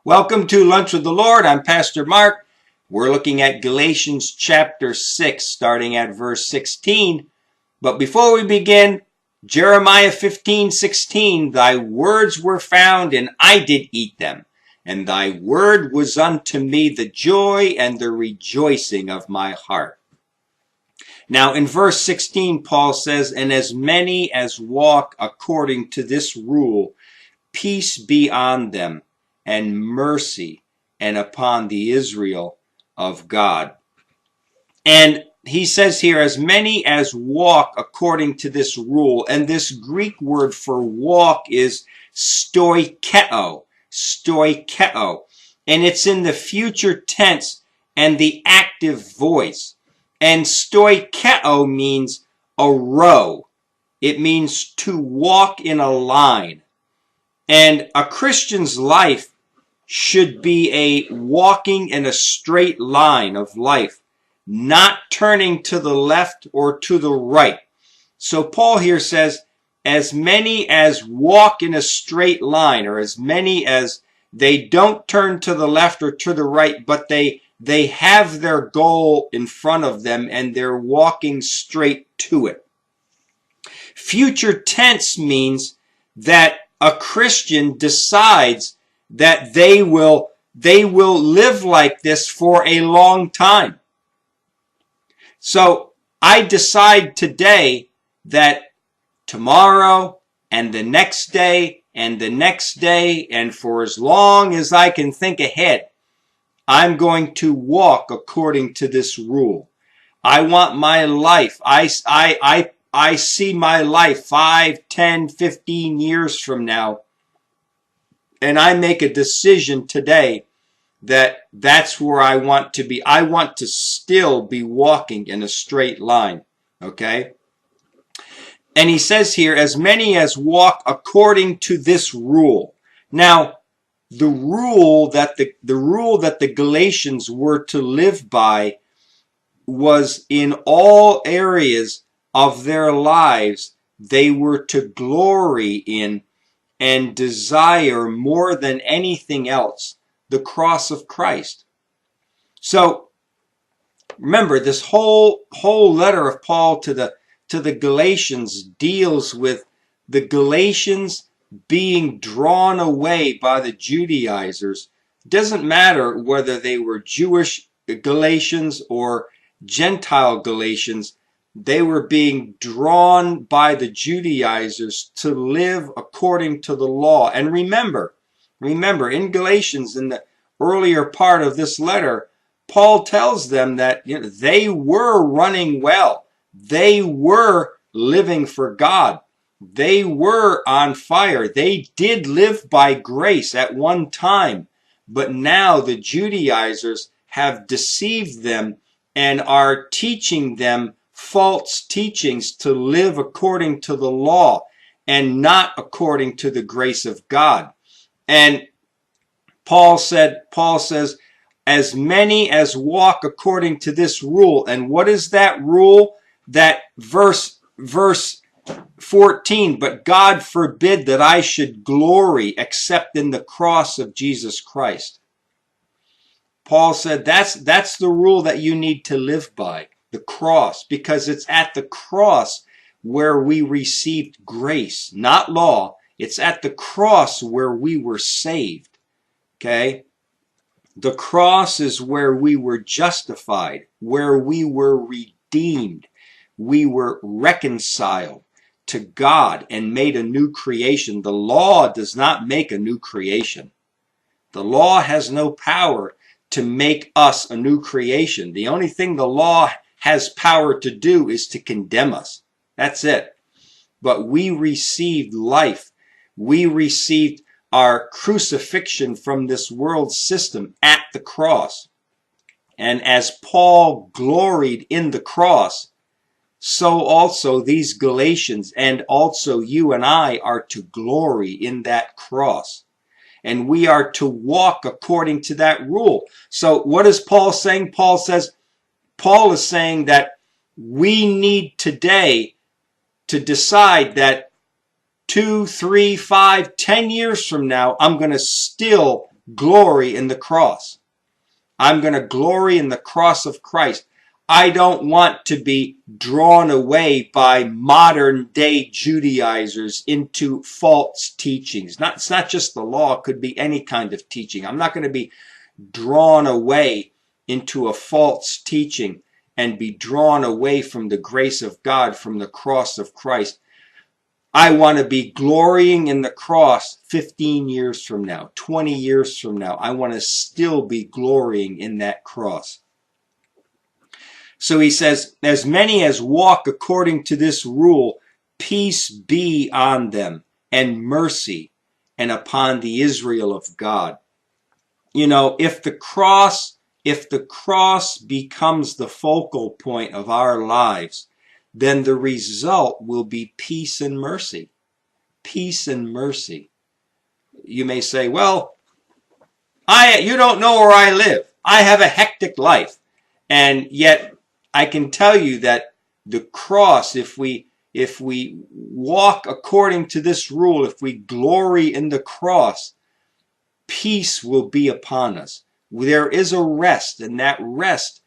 Welcome to Lunch with the Lord. I'm Pastor Mark. We're looking at Galatians chapter 6, starting at verse 16. But before we begin, Jeremiah 15:16, thy words were found, and I did eat them. And thy word was unto me the joy and the rejoicing of my heart. Now in verse 16, Paul says, and as many as walk according to this rule, peace be on them, and mercy, and upon the Israel of God. And he says here, as many as walk according to this rule, and this Greek word for walk is stoikeo, and it's in the future tense and the active voice. And stoikeo means a row. It means to walk in a line. And a Christian's life should be a walking in a straight line of life, not turning to the left or to the right. So Paul here says, as many as walk in a straight line, or as many as they don't turn to the left or to the right, but they have their goal in front of them and they're walking straight to it. Future tense means that a Christian decides that they will live like this for a long time. So I decide today that tomorrow and the next day and the next day and for as long as I can think ahead, I'm going to walk according to this rule. I want my life. I see my life 5, 10, 15 years from now, and I make a decision today that that's where I want to be. I want to still be walking in a straight line, okay? And he says here, as many as walk according to this rule. Now, the rule that the Galatians were to live by was in all areas of their lives. They were to glory in and desire more than anything else the cross of Christ. So remember, this whole letter of Paul to the Galatians deals with the Galatians being drawn away by the Judaizers. It doesn't matter whether they were Jewish Galatians or Gentile Galatians. They were being drawn by the Judaizers to live according to the law. And remember, in Galatians, in the earlier part of this letter, Paul tells them that they were running well. They were living for God. They were on fire. They did live by grace at one time. But now the Judaizers have deceived them and are teaching them false teachings to live according to the law and not according to the grace of God. And Paul says, as many as walk according to this rule. And what is that rule? That verse 14, but God forbid that I should glory except in the cross of Jesus Christ. Paul said that's the rule that you need to live by, the cross, because it's at the cross where we received grace, not law. It's at the cross where we were saved. Okay? The cross is where we were justified, where we were redeemed. We were reconciled to God and made a new creation. The law does not make a new creation. The law has no power to make us a new creation. The only thing the law has power to do is to condemn us. That's it. But we received life. We received our crucifixion from this world system at the cross. And as Paul gloried in the cross, so also these Galatians and also you and I are to glory in that cross. And we are to walk according to that rule. So what is Paul saying? Paul is saying that we need today to decide that 2, 3, 5, 10 years from now, I'm going to still glory in the cross. I'm going to glory in the cross of Christ. I don't want to be drawn away by modern day Judaizers into false teachings. It's not just the law. It could be any kind of teaching. I'm not going to be drawn away into a false teaching and be drawn away from the grace of God, from the cross of Christ. I want to be glorying in the cross 15 years from now, 20 years from now. I want to still be glorying in that cross. So he says, as many as walk according to this rule, peace be on them and mercy and upon the Israel of God. You know, if the cross becomes the focal point of our lives, then the result will be peace and mercy. Peace and mercy. You may say, well, you don't know where I live. I have a hectic life. And yet I can tell you that the cross, if we walk according to this rule, if we glory in the cross, peace will be upon us. There is a rest, and that rest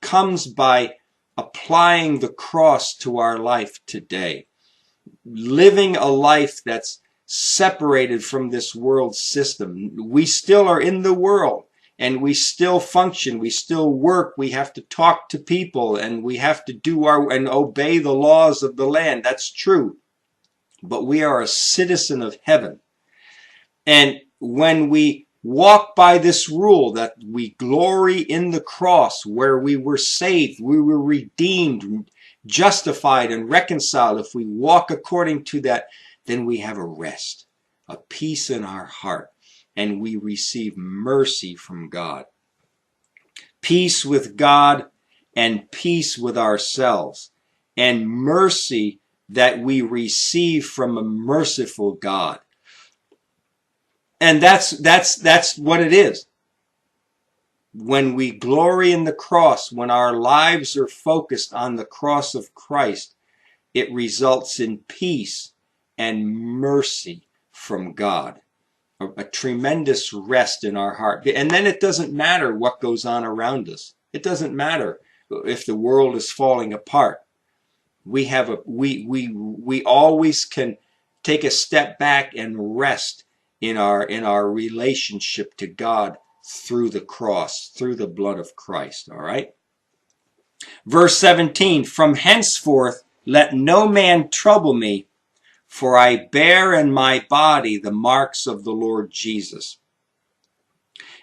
comes by applying the cross to our life today. Living a life that's separated from this world system. We still are in the world, and we still function, we still work, we have to talk to people, and we have to do and obey the laws of the land. That's true. But we are a citizen of heaven. And when we walk by this rule that we glory in the cross, where we were saved, we were redeemed, justified, and reconciled, if we walk according to that, then we have a rest, a peace in our heart, and we receive mercy from God. Peace with God and peace with ourselves, and mercy that we receive from a merciful God. And that's what it is. When we glory in the cross, when our lives are focused on the cross of Christ, it results in peace and mercy from God. A tremendous rest in our heart. And then it doesn't matter what goes on around us. It doesn't matter if the world is falling apart. We always can take a step back and rest in our relationship to God through the cross, through the blood of Christ. All right? Verse 17, from henceforth let no man trouble me, for I bear in my body the marks of the Lord Jesus.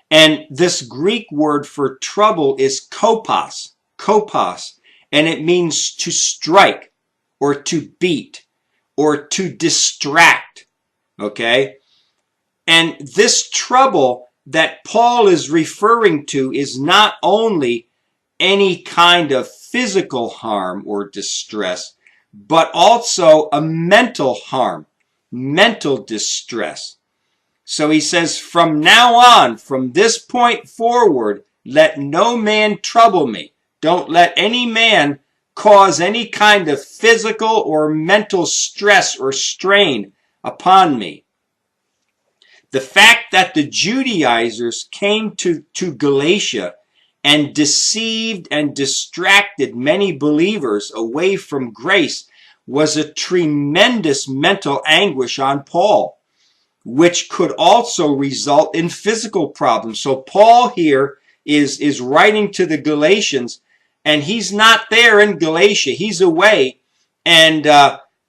And this Greek word for trouble is kopos, and it means to strike or to beat or to distract. Okay? And this trouble that Paul is referring to is not only any kind of physical harm or distress, but also a mental harm, mental distress. So he says, from now on, from this point forward, let no man trouble me. Don't let any man cause any kind of physical or mental stress or strain upon me. The fact that the Judaizers came to Galatia and deceived and distracted many believers away from grace was a tremendous mental anguish on Paul, which could also result in physical problems. So Paul here is writing to the Galatians, and he's not there in Galatia. He's away, and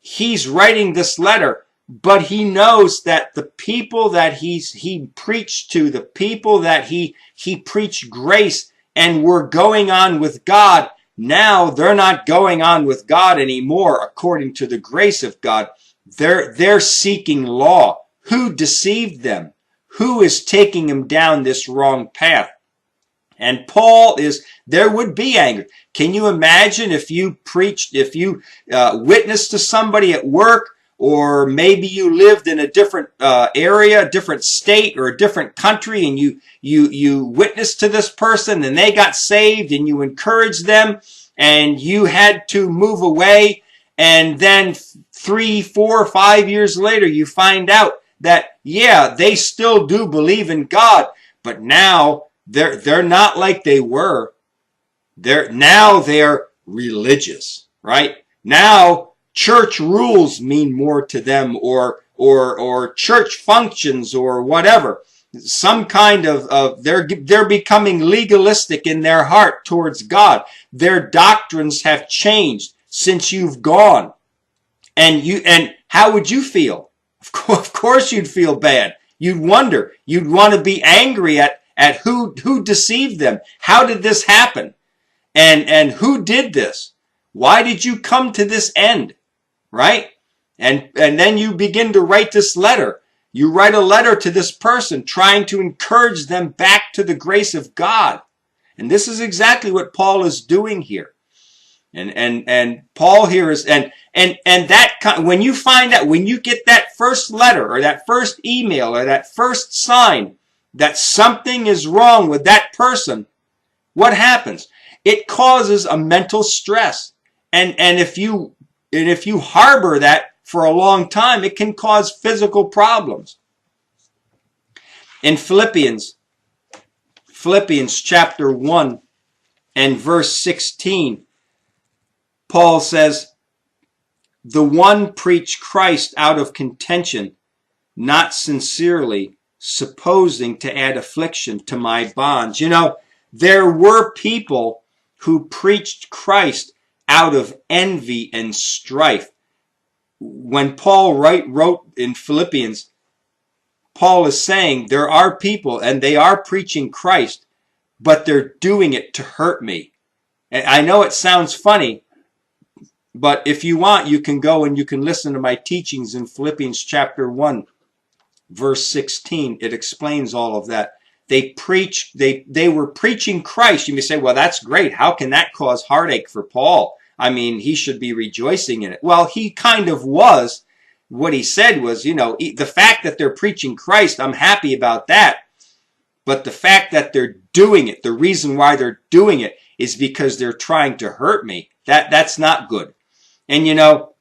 he's writing this letter. But he knows that the people that he preached to, the people that he preached grace and were going on with God, now they're not going on with God anymore according to the grace of God. They're seeking law. Who deceived them? Who is taking them down this wrong path? And there would be anger. Can you imagine if you witnessed to somebody at work, or maybe you lived in a different area, a different state, or a different country, and you witnessed to this person and they got saved, and you encouraged them, and you had to move away, and then 3, 4, 5 years later you find out that yeah, they still do believe in God, but now they're not like they were. They're religious, right? Now church rules mean more to them, or church functions, or whatever. Some kind of they're becoming legalistic in their heart towards God. Their doctrines have changed since you've gone. And how would you feel? Of course you'd feel bad. You'd wonder. You'd want to be angry at who deceived them. How did this happen? And who did this? Why did you come to this end? Right? And then you begin to write this letter. You write a letter to this person trying to encourage them back to the grace of God. And this is exactly what Paul is doing here. And Paul here is, and that, when you find out, when you get that first letter or that first email or that first sign that something is wrong with that person, what happens? It causes a mental stress. And if you harbor that for a long time, it can cause physical problems. In Philippians chapter 1 and verse 16, Paul says, "The one preached Christ out of contention, not sincerely, supposing to add affliction to my bonds." You know, there were people who preached Christ out of envy and strife. When Paul wrote in Philippians, Paul is saying there are people and they are preaching Christ, but they're doing it to hurt me. And I know it sounds funny, but if you want, you can go and you can listen to my teachings in Philippians chapter 1, verse 16. It explains all of that. They were preaching Christ. You may say, well, that's great. How can that cause heartache for Paul? I mean, he should be rejoicing in it. Well, he kind of was. What he said was, you know, the fact that they're preaching Christ, I'm happy about that. But the fact that they're doing it, the reason why they're doing it is because they're trying to hurt me. That's not good. And you know,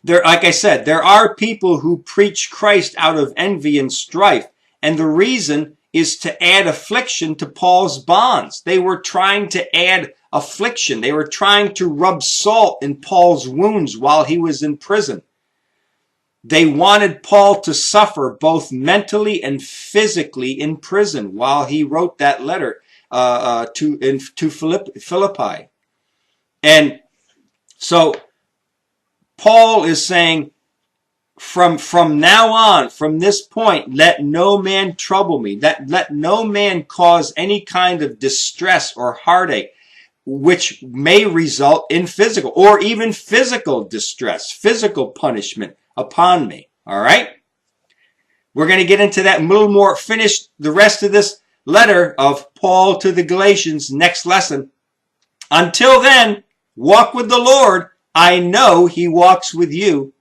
like I said, there are people who preach Christ out of envy and strife. And the reason is to add affliction to Paul's bonds. They were trying to add affliction. They were trying to rub salt in Paul's wounds while he was in prison. They wanted Paul to suffer both mentally and physically in prison while he wrote that letter to Philippi. And so Paul is saying, from now on, from this point, let no man trouble me. Let no man cause any kind of distress or heartache, which may result in physical or even physical distress, physical punishment upon me. All right? We're going to get into that a little more, finish the rest of this letter of Paul to the Galatians next lesson. Until then, walk with the Lord. I know he walks with you.